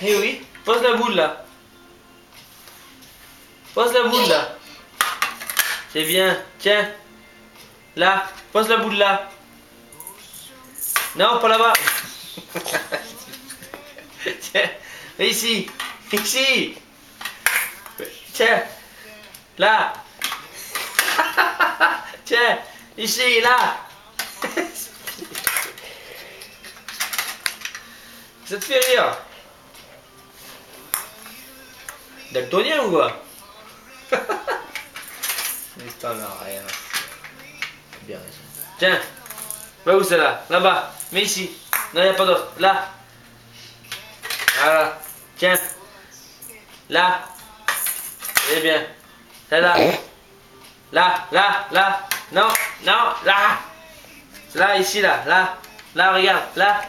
Eh oui, pose la boule là. Pose la boule là. C'est bien, tiens. Là, pose la boule là. Non, pas là-bas. Tiens, ici. Ici. Tiens. Là. Tiens, ici, là. Ça te fait rire? Daltonien ou quoi? Mais t'en as rien. Bien raison. Tiens. Va où celle-là? Là-bas. Mais ici. Non, il n'y a pas d'autre. Là. Voilà. Tiens. Là. Eh bien. Là. Là. Là. Là. Non. Non. Là. Là, ici, là. Là. Là, regarde. Là.